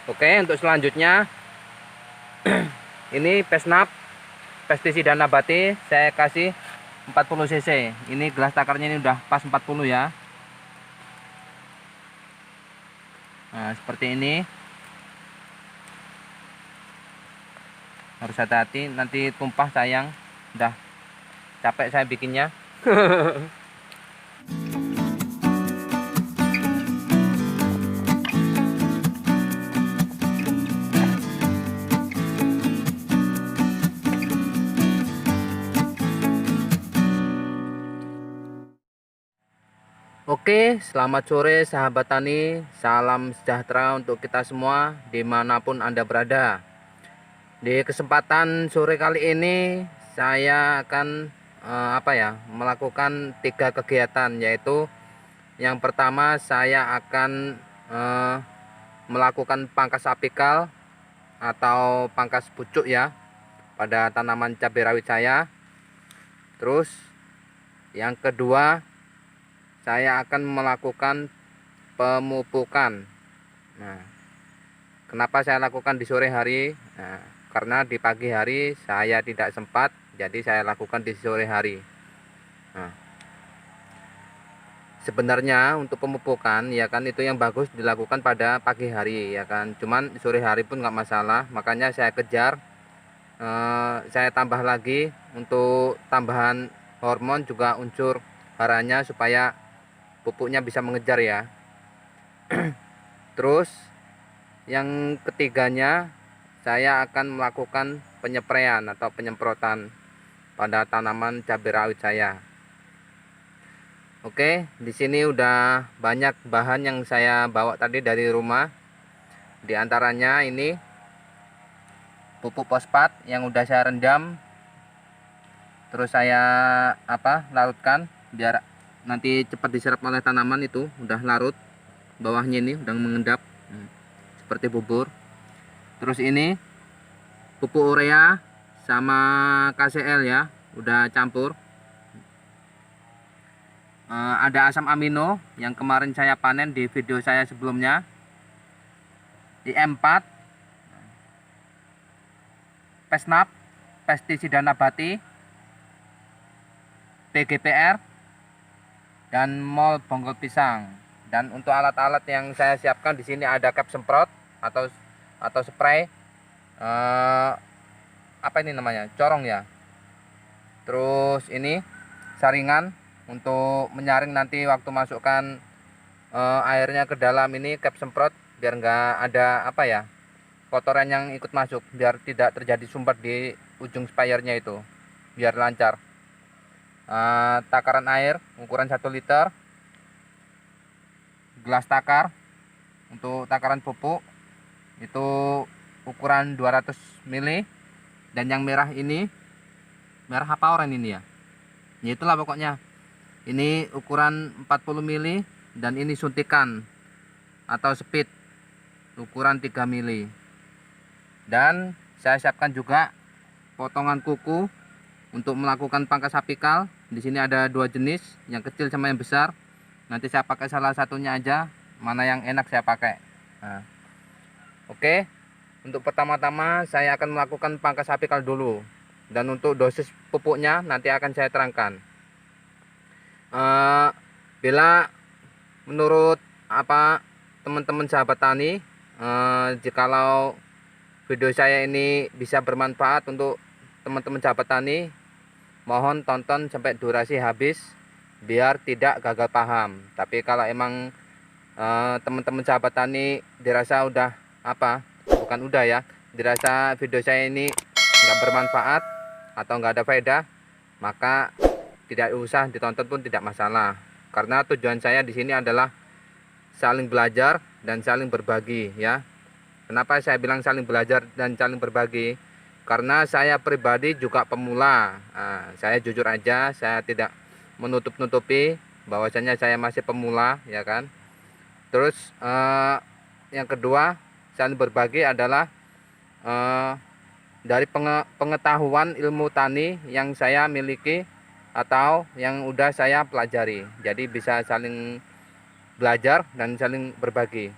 Oke, untuk selanjutnya ini Pesnap pestisida nabati saya kasih 40 cc. Ini gelas takarnya ini udah pas 40 ya. Nah, seperti ini. Harus hati-hati, nanti tumpah sayang. Udah capek saya bikinnya. Oke, selamat sore sahabat tani. Salam sejahtera untuk kita semua dimanapun Anda berada. Di kesempatan sore kali ini saya akan melakukan 3 kegiatan, yaitu yang pertama saya akan melakukan pangkas apikal atau pangkas pucuk ya pada tanaman cabai rawit saya. Terus yang kedua saya akan melakukan pemupukan. Nah, kenapa saya lakukan di sore hari? Nah, karena di pagi hari saya tidak sempat, jadi saya lakukan di sore hari. Nah, sebenarnya untuk pemupukan ya kan itu yang bagus dilakukan pada pagi hari ya kan. Cuman sore hari pun nggak masalah, makanya saya kejar. Saya tambah lagi untuk tambahan hormon juga unsur haranya supaya pupuknya bisa mengejar ya. Terus yang ketiganya saya akan melakukan penyepraian atau penyemprotan pada tanaman cabai rawit saya. Oke, di sini udah banyak bahan yang saya bawa tadi dari rumah. Di antaranya ini pupuk fosfat yang udah saya rendam. Terus saya larutkan biar nanti cepat diserap oleh tanaman, itu udah larut. Bawahnya ini udah mengendap seperti bubur. Terus ini pupuk urea sama KCl ya, udah campur. Ada asam amino yang kemarin saya panen di video saya sebelumnya, IM4, Pesnap pestisida nabati, PGPR, dan MOL bonggol pisang. Dan untuk alat-alat yang saya siapkan di sini ada cap semprot atau spray, apa ini namanya, corong ya. Terus ini saringan untuk menyaring nanti waktu masukkan airnya ke dalam ini cap semprot, biar nggak ada kotoran yang ikut masuk, biar tidak terjadi sumbat di ujung spayernya itu, biar lancar. Takaran air ukuran 1 liter, gelas takar untuk takaran pupuk itu ukuran 200 ml, dan yang merah ini merah apa oranye ini ya, itulah pokoknya ini ukuran 40 ml, dan ini suntikan atau speed ukuran 3 ml. Dan saya siapkan juga potongan kuku untuk melakukan pangkas apikal. Di sini ada 2 jenis, yang kecil sama yang besar. Nanti saya pakai salah satunya aja, mana yang enak saya pakai. Nah, oke, untuk pertama-tama saya akan melakukan pangkas apikal dulu. Dan untuk dosis pupuknya nanti akan saya terangkan. Bila menurut teman-teman sahabat tani, jikalau video saya ini bisa bermanfaat untuk teman-teman sahabat tani, mohon tonton sampai durasi habis biar tidak gagal paham. Tapi kalau emang teman-teman sahabat tani dirasa dirasa video saya ini nggak bermanfaat atau nggak ada faedah, maka tidak usah ditonton pun tidak masalah. Karena tujuan saya di sini adalah saling belajar dan saling berbagi ya. Kenapa saya bilang saling belajar dan saling berbagi? Karena saya pribadi juga pemula. Saya jujur aja, saya tidak menutup-nutupi bahwasanya saya masih pemula ya kan. Terus yang kedua, saling berbagi adalah dari pengetahuan ilmu tani yang saya miliki atau yang udah saya pelajari. Jadi bisa saling belajar dan saling berbagi.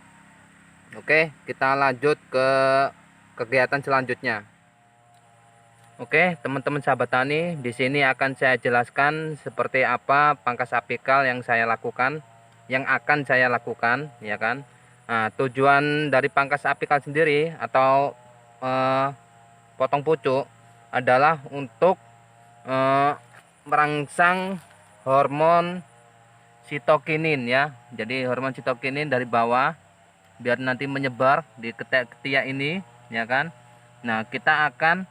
Oke, kita lanjut ke kegiatan selanjutnya. Oke, teman-teman sahabat tani, di sini akan saya jelaskan seperti apa pangkas apikal yang saya lakukan, yang akan saya lakukan, ya kan. Nah, tujuan dari pangkas apikal sendiri atau potong pucuk adalah untuk merangsang hormon sitokinin ya. Jadi hormon sitokinin dari bawah biar nanti menyebar di ketiak ini, ya kan. Nah, kita akan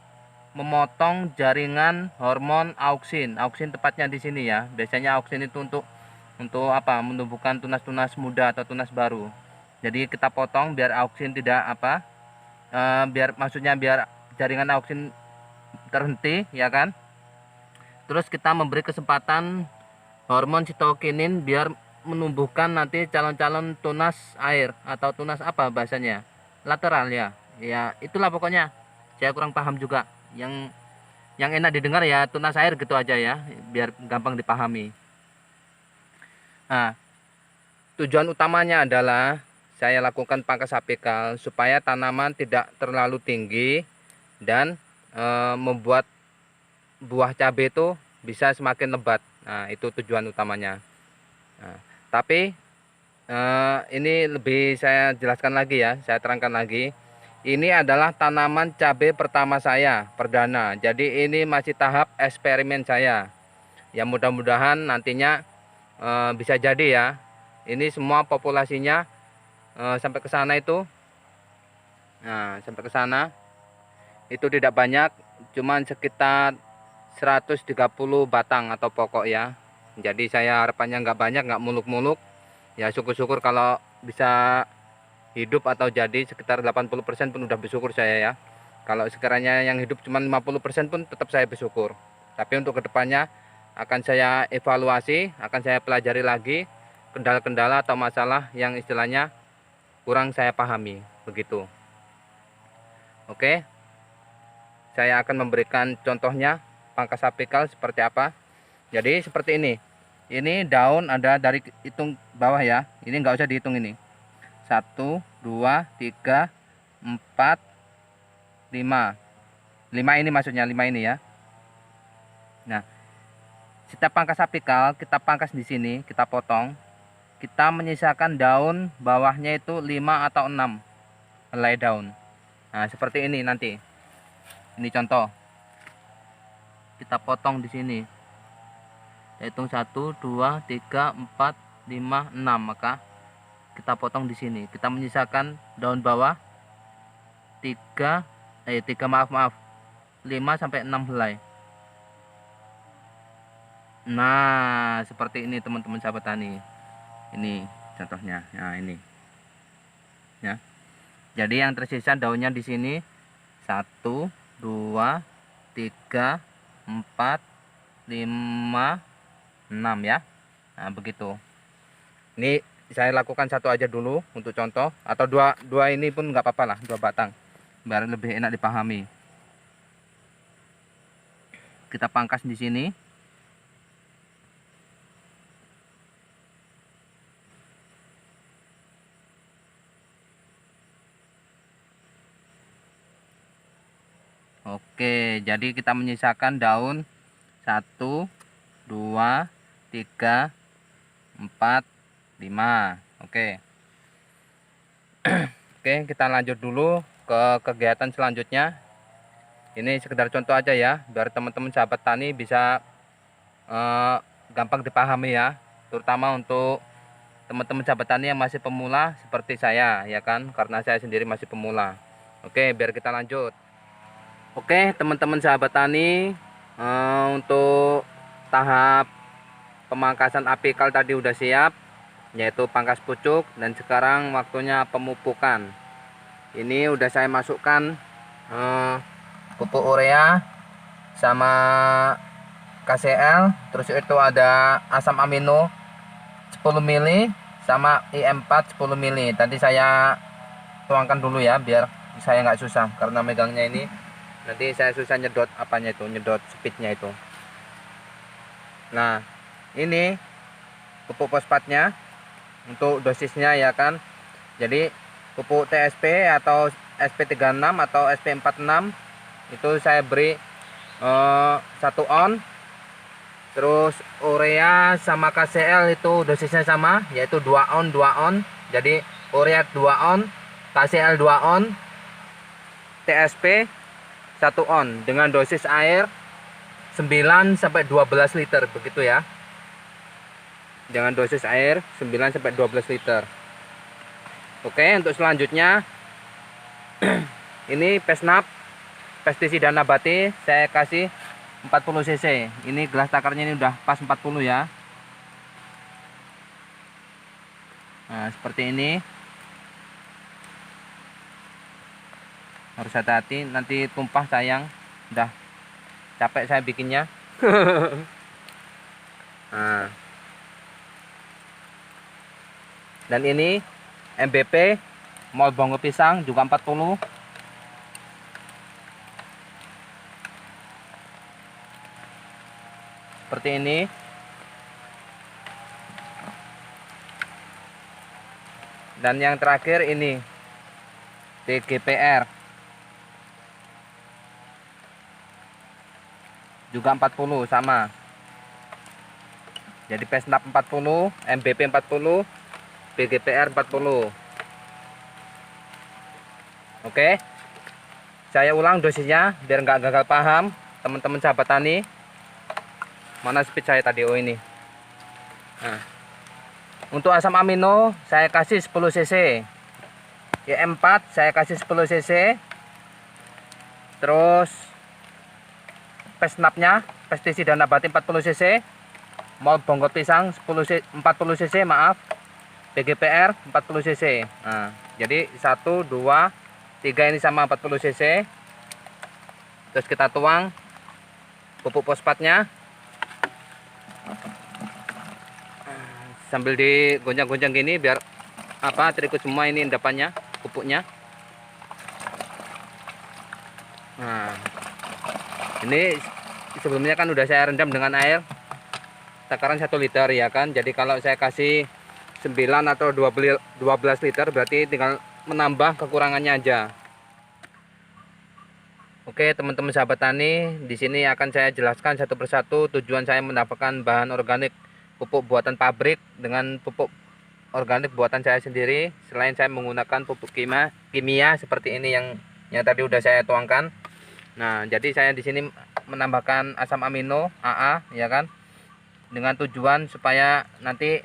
memotong jaringan hormon auksin. Auksin tepatnya di sini ya. Biasanya auksin itu untuk apa? Menumbuhkan tunas-tunas muda atau tunas baru. Jadi kita potong biar auksin tidak apa? Biar jaringan auksin terhenti, ya kan? Terus kita memberi kesempatan hormon sitokinin biar menumbuhkan nanti calon-calon tunas air atau tunas apa bahasanya? Lateral ya. Ya, itulah pokoknya. Saya kurang paham juga. Yang enak didengar ya tunas air gitu aja ya, biar gampang dipahami. Nah, tujuan utamanya adalah saya lakukan pangkas apikal supaya tanaman tidak terlalu tinggi dan membuat buah cabai itu bisa semakin lebat. Nah, itu tujuan utamanya. Nah, tapi ini lebih saya jelaskan lagi ya, saya terangkan lagi. Ini adalah tanaman cabai pertama saya, perdana. Jadi ini masih tahap eksperimen saya. Ya mudah-mudahan nantinya bisa jadi ya. Ini semua populasinya sampai ke sana itu. Nah, sampai ke sana itu tidak banyak, cuman sekitar 130 batang atau pokok ya. Jadi saya harapannya nggak banyak, nggak muluk-muluk. Ya syukur-syukur kalau bisa hidup atau jadi sekitar 80% pun udah bersyukur saya ya. Kalau sekiranya yang hidup cuma 50% pun tetap saya bersyukur. Tapi untuk kedepannya akan saya evaluasi, akan saya pelajari lagi kendala-kendala atau masalah yang istilahnya kurang saya pahami begitu. Oke, saya akan memberikan contohnya pangkas apikal seperti apa. Jadi seperti ini daun ada dari hitung bawah ya, ini nggak usah dihitung ini. 1, 2, 3, 4, 5. 5 ini maksudnya, 5 ini ya. Nah, setiap pangkas apikal kita pangkas di sini, kita potong. Kita menyisakan daun bawahnya itu 5 atau 6 helai daun. Nah, seperti ini nanti. Ini contoh. Kita potong di sini. Hitung 1, 2, 3, 4, 5, 6, maka kita potong di sini. Kita menyisakan daun bawah 3 maaf 5 sampai 6 helai. Nah, seperti ini teman-teman sahabat tani. Ini contohnya. Nah, ini. Ya. Jadi yang tersisa daunnya di sini 1, 2, 3, 4, 5, 6 ya. Nah, begitu. Ini saya lakukan satu aja dulu untuk contoh, atau dua ini pun nggak apa-apa lah, 2 batang biar lebih enak dipahami. Kita pangkas di sini. Oke, jadi kita menyisakan daun 1, 2, 3, 4, 5. Oke. Oke, kita lanjut dulu ke kegiatan selanjutnya. Ini sekedar contoh aja ya, biar teman-teman sahabat tani bisa gampang dipahami ya, terutama untuk teman-teman sahabat tani yang masih pemula seperti saya ya kan, karena saya sendiri masih pemula. Oke, biar kita lanjut. Oke, teman-teman sahabat tani, untuk tahap pemangkasan apikal tadi udah siap, yaitu pangkas pucuk, dan sekarang waktunya pemupukan. Ini udah saya masukkan pupuk urea sama KCL, terus itu ada asam amino 10 mili sama IM4 10 mili. Tadi saya tuangkan dulu ya biar saya nggak susah, karena megangnya ini nanti saya susah nyedot apanya itu, nyedot speednya itu. Nah, ini pupuk fosfatnya untuk dosisnya ya kan. Jadi pupuk TSP atau SP36 atau SP46 itu saya beri 1 on. Terus urea sama KCL itu dosisnya sama, yaitu 2 on 2 on. Jadi urea 2 on, KCL 2 on, TSP 1 on dengan dosis air 9 sampai 12 liter begitu ya. Dengan dosis air 9 sampai 12 liter. Oke, untuk selanjutnya ini Pesnap pestisida nabati saya kasih 40 cc. Ini gelas takarnya ini udah pas 40 ya. Nah, seperti ini. Harus hati-hati, nanti tumpah sayang. Udah capek saya bikinnya. Nah. Dan ini MBP Mol Bongo Pisang juga 40. Seperti ini. Dan yang terakhir ini TGPR juga 40 sama. Jadi Pesnap 40, MBP 40, BGPR 40. Oke. Saya ulang dosisnya biar nggak gagal paham teman-teman sahabat tani. Mana speed saya tadi? Oh ini. Nah, untuk asam amino saya kasih 10 cc. YM4 saya kasih 10 cc. Terus Pesnapnya pestisida nabati 40 cc. Mol Bongo Pisang 40 cc maaf. BGPR 40 cc. Nah, jadi 1 2 3 ini sama 40 cc. Terus kita tuang pupuk fosfatnya. Sambil digonjang-gonjang gini biar terikut semua ini endapannya, pupuknya. Nah, ini sebelumnya kan udah saya rendam dengan air takaran 1 liter ya kan. Jadi kalau saya kasih 9 atau 12 liter berarti tinggal menambah kekurangannya aja. Oke teman-teman sahabat tani, di sini akan saya jelaskan satu persatu tujuan saya mendapatkan bahan organik pupuk buatan pabrik dengan pupuk organik buatan saya sendiri. Selain saya menggunakan pupuk kimia seperti ini yang tadi udah saya tuangkan. Nah, jadi saya di sini menambahkan asam amino AA ya kan, dengan tujuan supaya nanti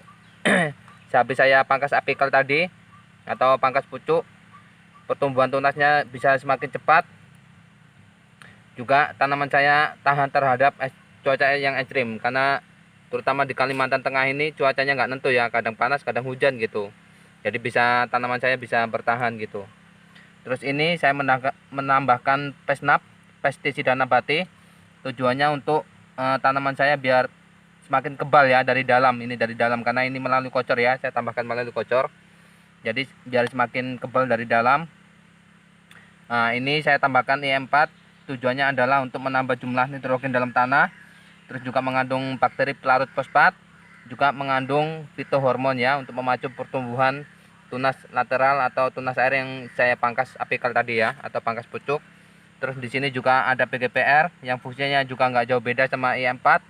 sehabis saya pangkas apikal tadi atau pangkas pucuk, pertumbuhan tunasnya bisa semakin cepat. Juga tanaman saya tahan terhadap cuaca yang ekstrim, karena terutama di Kalimantan Tengah ini cuacanya nggak nentu ya, kadang panas kadang hujan gitu. Jadi tanaman saya bisa bertahan gitu. Terus ini saya menambahkan Pesnap pestisida nabati, tujuannya untuk tanaman saya biar semakin kebal ya dari dalam. Ini dari dalam karena ini melalui kocor ya, saya tambahkan melalui kocor. Jadi biar semakin kebal dari dalam. Nah, ini saya tambahkan IM4, tujuannya adalah untuk menambah jumlah nitrogen dalam tanah. Terus juga mengandung bakteri pelarut fosfat, juga mengandung fitohormon ya untuk memacu pertumbuhan tunas lateral atau tunas air yang saya pangkas apikal tadi ya, atau pangkas pucuk. Terus di sini juga ada PGPR yang fungsinya juga nggak jauh beda sama IM4,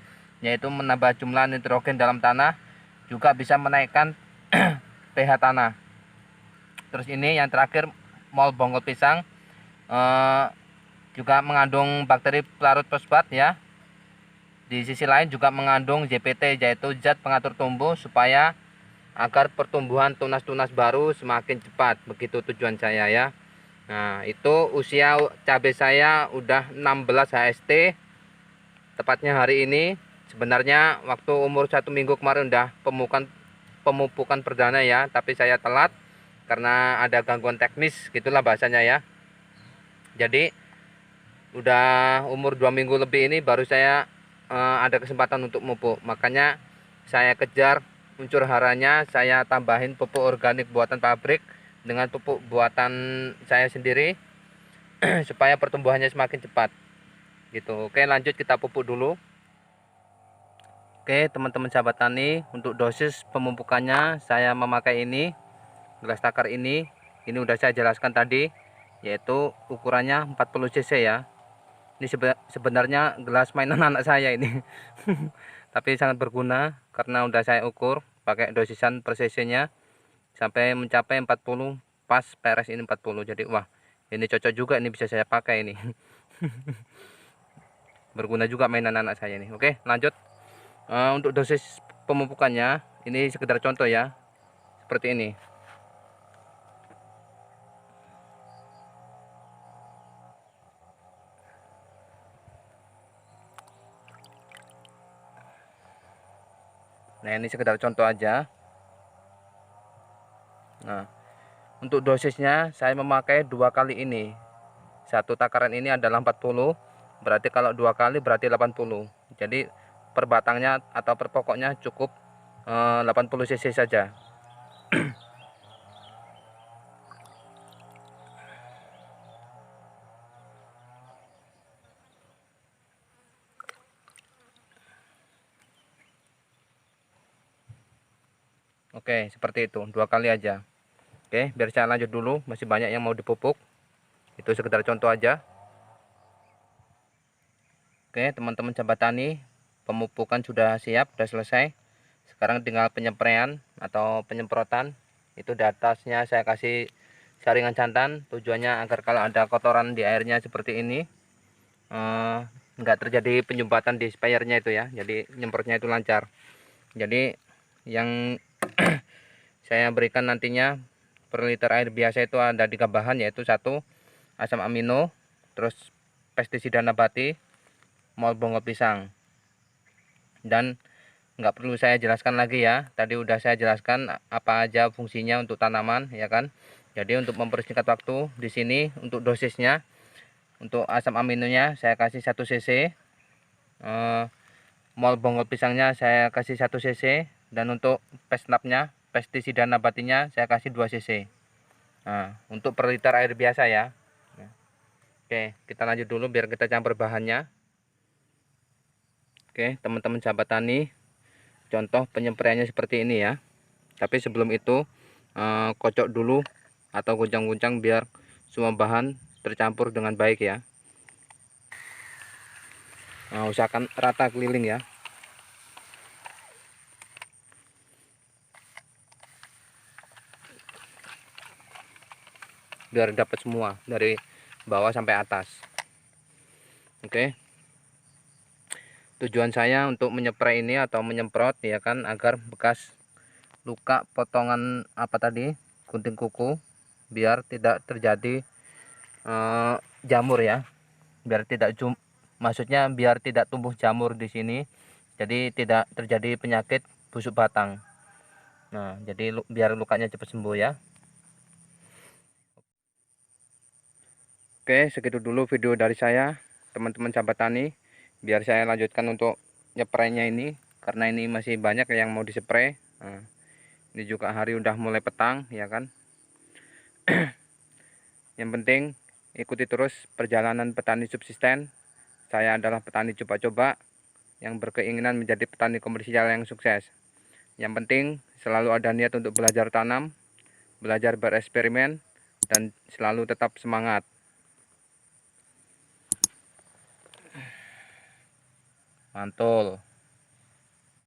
yaitu menambah jumlah nitrogen dalam tanah, juga bisa menaikkan pH tanah. Terus ini yang terakhir Mol Bongo Pisang, juga mengandung bakteri pelarut fosfat ya. Di sisi lain juga mengandung ZPT, yaitu zat pengatur tumbuh, supaya agar pertumbuhan tunas-tunas baru semakin cepat. Begitu tujuan saya ya. Nah, itu usia cabai saya udah 16 HST. Tepatnya hari ini. Sebenarnya waktu umur 1 minggu kemarin udah pemupukan perdana ya, tapi saya telat karena ada gangguan teknis gitulah bahasanya ya. Jadi udah umur 2 minggu lebih ini baru saya ada kesempatan untuk pupuk. Makanya saya kejar unsur haranya, saya tambahin pupuk organik buatan pabrik dengan pupuk buatan saya sendiri supaya pertumbuhannya semakin cepat gitu. Oke, lanjut kita pupuk dulu. Oke teman-teman sahabat tani, untuk dosis pemupukannya saya memakai ini gelas takar ini ini udah saya jelaskan tadi, yaitu ukurannya 40 cc ya. Ini sebenarnya gelas mainan anak saya ini. Tapi sangat berguna karena udah saya ukur pakai dosisan per cc-nya sampai mencapai 40, pas PRS ini 40. Jadi wah, ini cocok juga, ini bisa saya pakai ini. Berguna juga mainan anak saya ini. Oke, lanjut. Untuk dosis pemupukannya ini sekedar contoh ya, seperti ini. Nah, ini sekedar contoh aja. Nah, untuk dosisnya saya memakai 2 kali ini. Satu takaran ini adalah 40, berarti kalau 2 kali berarti 80. Jadi per batangnya atau per pokoknya cukup 80 cc saja. Oke, seperti itu, 2 kali aja. Oke, biar saya lanjut dulu, masih banyak yang mau dipupuk. Itu sekedar contoh aja. Oke, teman-teman sahabat tani, pemupukan sudah siap, sudah selesai. Sekarang tinggal penyempraian atau penyemprotan. Itu di atasnya saya kasih saringan santan, tujuannya agar kalau ada kotoran di airnya seperti ini, nggak terjadi penyumbatan di spayernya itu ya. Jadi nyemprotnya itu lancar. Jadi yang saya berikan nantinya per liter air biasa itu ada 3 bahan, yaitu 1 asam amino, terus pestisida nabati, mol bongo pisang. Dan nggak perlu saya jelaskan lagi ya, tadi udah saya jelaskan apa aja fungsinya untuk tanaman ya kan. Jadi untuk mempersingkat waktu, di sini untuk dosisnya, untuk asam aminonya saya kasih 1 cc, mol bonggol pisangnya saya kasih 1 cc, dan untuk pesnapnya, pestisida nabatinya saya kasih 2 cc. Nah, untuk per liter air biasa ya. Oke, kita lanjut dulu biar kita campur bahannya. Oke, teman-teman sahabat tani, contoh penyempraiannya seperti ini ya. Tapi sebelum itu kocok dulu atau guncang-guncang biar semua bahan tercampur dengan baik ya. Nah, usahakan rata keliling ya. Biar dapat semua dari bawah sampai atas. Oke. Tujuan saya untuk menyepray ini atau menyemprot ya kan, agar bekas luka potongan apa tadi, gunting kuku, biar tidak terjadi jamur ya. Biar tidak maksudnya biar tidak tumbuh jamur di sini. Jadi tidak terjadi penyakit busuk batang. Nah, jadi biar lukanya cepat sembuh ya. Oke, segitu dulu video dari saya, teman-teman sahabat tani. Biar saya lanjutkan untuk nyepraynya ini, karena ini masih banyak yang mau dispray. Nah, ini juga hari udah mulai petang ya kan. Yang penting ikuti terus perjalanan petani subsisten. Saya adalah petani coba-coba yang berkeinginan menjadi petani komersial yang sukses. Yang penting selalu ada niat untuk belajar tanam, belajar bereksperimen, dan selalu tetap semangat. Mantul.